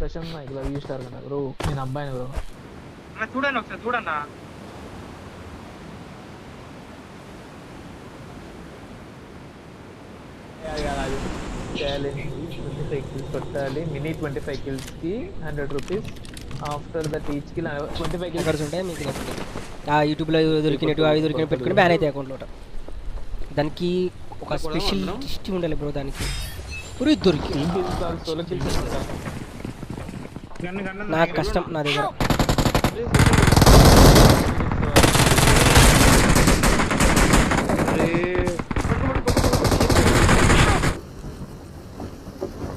Prashanth Nayak love you star కదా bro, నేను అబ్బాయిని బ్రో. చూడండి ఒకసారి చూడన్నా. ఛాలెంజ్ 25 kills కొట్టాలి, మినీ 25 kills కి 100 rupees. After that each kill 25 kills ఉంటాయి మీకు. యూట్యూబ్లో దొరికినట్టు అవి దొరికినట్టు పెట్టుకుని బ్యాన్ అయితే అకౌంట్లో. దానికి ఒక స్పెషల్ లిస్ట్ ఉండాలి బ్రో దానికి. దొరికి నాకు కష్టం నా దగ్గర.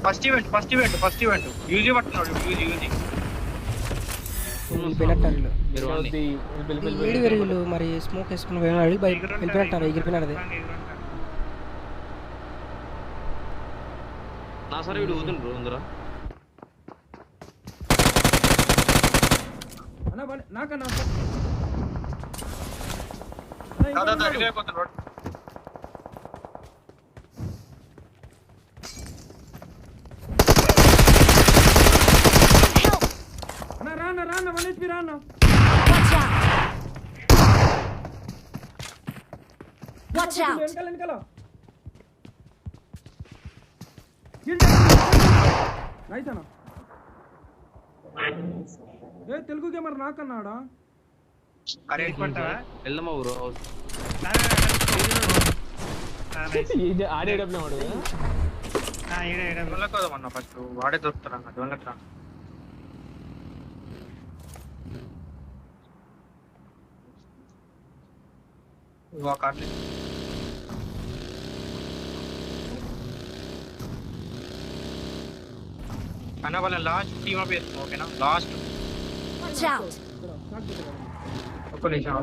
ఫస్ట్ ఈవెంట్ యూజీ పట్టున్నాడు. యూజీ వీళ్ళు మరి స్మోక్ వేసుకుని వెళ్ళిపోయినట్టారు, ఎగిరిపోయినారు. అదే నా సరే వీడు ఊదుండు బ్రో ఉందరా. నాకన్నా రాన్న 1 HP రాన్న. Watch out. వెనకాల నైస్ అన్న. తెలుగు గేమర్ నాకన్నాడా? వెళ్దామా బ్రో? ఆడేటప్పుడు వాడు వెళ్ళకోదమన్నా ఫస్ట్ వాడే దొరుకుతారా వెళ్ళట్రా. అన్న వాళ్ళ లాస్ట్ టీమ్ అప్ చేస్తాం ఓకేనా? లాస్ట్ ఒక్క నిమిషం.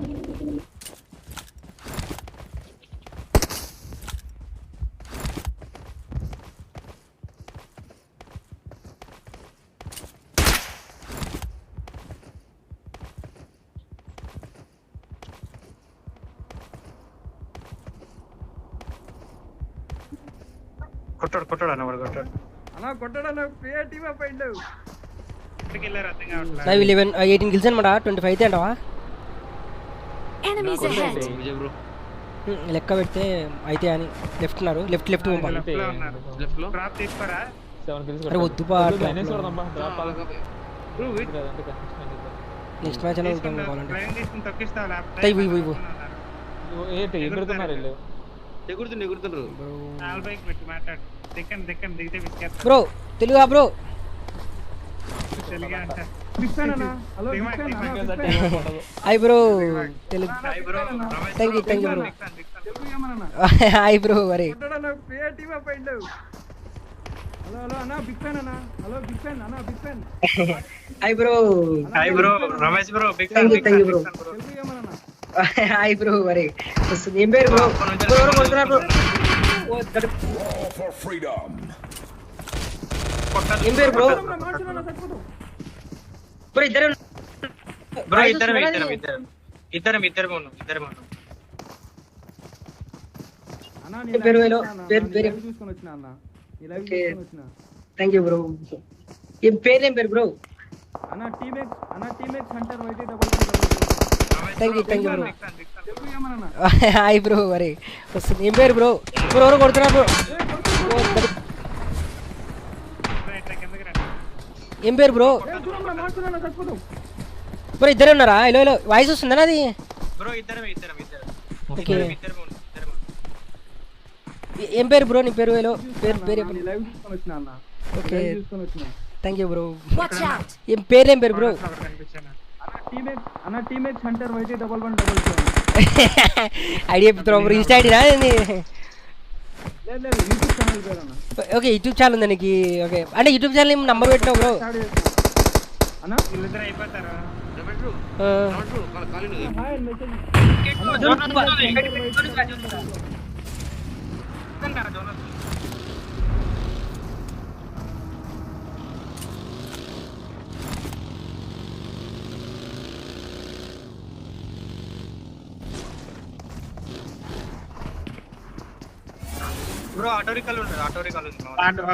కొట్టాడు అన్న వాడు కొట్టాడు. అలా కొట్టడన్న ప్రియా టీమ్ అప్ అయిండు. ఇక్కడికి వెళ్ళారు అర్థం కావట్లేదు. 18 kills అనమాట. 25 అయితే అంటావా? లెక్క పెడితే అయితే అని లెఫ్ట్ ఉన్నారు. లెఫ్ట్ పంపాలి. డ్రాప్ తీసుకోరా. 7 kills అరే వద్దు పా. నెక్స్ట్ మ్యాచ్ అనేది వెళ్తాం కావాలంటే. ట్రైన్ తీసుకుని తొక్కిస్తావు లేకపోతే ఎగురుతుండ్రు 40కి పెట్టి మాట్లాడు. దిగితే విసికేస్తా. బ్రో తెలుగా బ్రో? తెలుగు అంట. బిగ్ ఫ్యాన్ అన్న. హలో బిగ్ ఫ్యాన్ అన్న. Hi bro. Telugu thank you bro. Telugu gamer అన్న. Hi bro. అరే కొట్టడన్న ప్రియా టీమ్ అప్ అయిండు. హలో అన్న బిగ్ ఫ్యాన్ అన్న. హలో బిగ్ ఫ్యాన్ అన్న. Big fan. Hi bro. Ramesh bro big fan bro. Telugu gamer అన్న. Hi bro. అరే ఏం పేరు బ్రో? ఎవరు కొడుతున్నారు బ్రో? ఏం పేరు బ్రో? మార్చునా సరిపోదు. బ్రో ఇద్దరు ఉన్నాం. అన్న నీ పేరు వేలో పేరు తీసుకొని వచ్చినా అన్న. ఈ లైవ్ తీసుకొని వచ్చినా. Thank you bro. ఏం పేరు బ్రో? అన్న టీమేక్స్ hunter white thank you bro. Telugu gamer అన్న. Hi bro. అరే వస్తుంది. ఏం పేరు బ్రో? ఎవరు కొడుతున్నారు బ్రో? ఏం పేరు బ్రో? మార్చునా సరిపోదు. బ్రో ఇద్దరే ఉన్నారా? హలో వాయిస్ వస్తుందా నాది? బ్రో ఇద్దరం ఓకే. ఏం పేరు బ్రో నీ పేరు? హలో పేరు లైవ్ తీసుకొని వచ్చినా అన్న. ఓకే తీసుకొని వచ్చినా. Thank you bro. ఏం పేరు బ్రో? అన్న టీమేక్స్ హంటర్ వైట్ 1112. ఐడియా చెప్తారా బ్రో? ఇన్స్టా ఐడినా? లేదు యూట్యూబ్ ఛానల్ పేరు అన్న. ఓకే యూట్యూబ్ ఛానల్ ఉంది నీకు? ఓకే అంటే యూట్యూబ్ ఛానల్ నంబర్ పెట్టినావు బ్రో? అన్న వీళ్ళిద్దరు అయిపోతారు. Hi message. Bro auto recall ఉంది.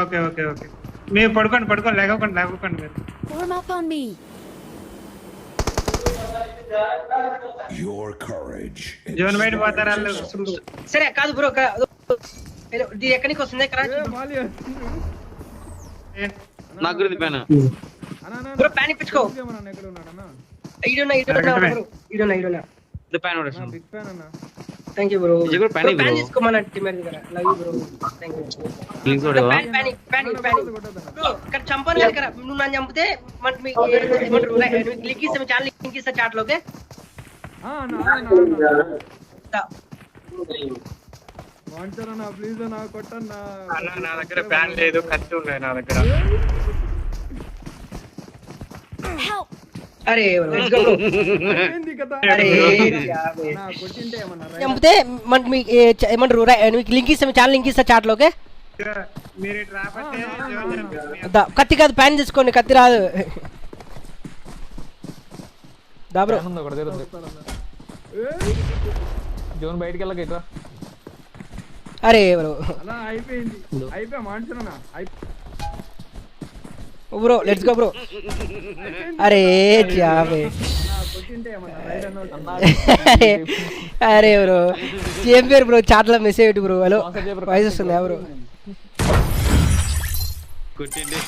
ఓకే మీరు పడుకోండి లేకపోండి మీరు. Warm up on me. Your courage. Zone బయట పోతారు వాళ్ళు. సరే కాదు బ్రో ఇది ఎక్కడికి వస్తుంది ఎక్కడ మాలి వస్తుంది. ఏ, నాకు గురించి పైన అన్నా అన్నా బ్రో ప్యాన్ ఇప్పించుకో ఏమన్నా ఎక్కడ ఉన్నాడన్నా? ఈడున్నా ఇది పైన నా పడేస్తాను. బిగ్ ఫ్యాన్ అన్నా. థ్యాంక్ యూ బ్రో ఇది కూడా panic bro. ప్యాన్ తీసుకోమని టీమేట్ దగ్గర love you bro thank you links కొడవా? ప్యానిక్ బ్రో ఇక్కడ చంపను కదా నువ్వు నన్ను చంపితే మీకు ఏమంటారు లింక్ ఇస్తా ఛానల్ లింక్ ఇస్తా చాట్ లోకే వాంచరన్నా ప్లీజ్ అన్నా కొట్టన్నా. అన్న నా దగ్గర ప్యాన్ లేదు, కత్తి ఉన్నాయి నా దగ్గర. Help! అరే లెట్స్ గో బ్రో ఏంది కదా? అరే నా కొట్టింటే ఏమన్నా రైట్ చంపితే మీకు ఏమంటారు మీకు లింక్ ఇస్తా ఛానల్ లింక్ ఇస్తా చాట్ లోకే మీరు ఇటు రాబట్టే జోన్ చంపేసి కత్తి కాదు ప్యాన్ తీసుకోండి కత్తి రాదు దా బ్రో ఉంది ఒకటి దగ్గర ఉంది. జోన్ బయటికి వెళ్ళక ఇట్రా. అరే బ్రో అలా అయిపోయింది. అయిపోయా వాంచరన్నా. బ్రో లెట్స్ గో బ్రో అరే జాబే నా కొట్టింటే ఏమన్నా రైట్ అన్న. అరే బ్రో ఏం పేరు బ్రో చాట్లో మెసేజ్ బ్రో హలో వాయిస్ వస్తుంది బ్రో కొట్టిండే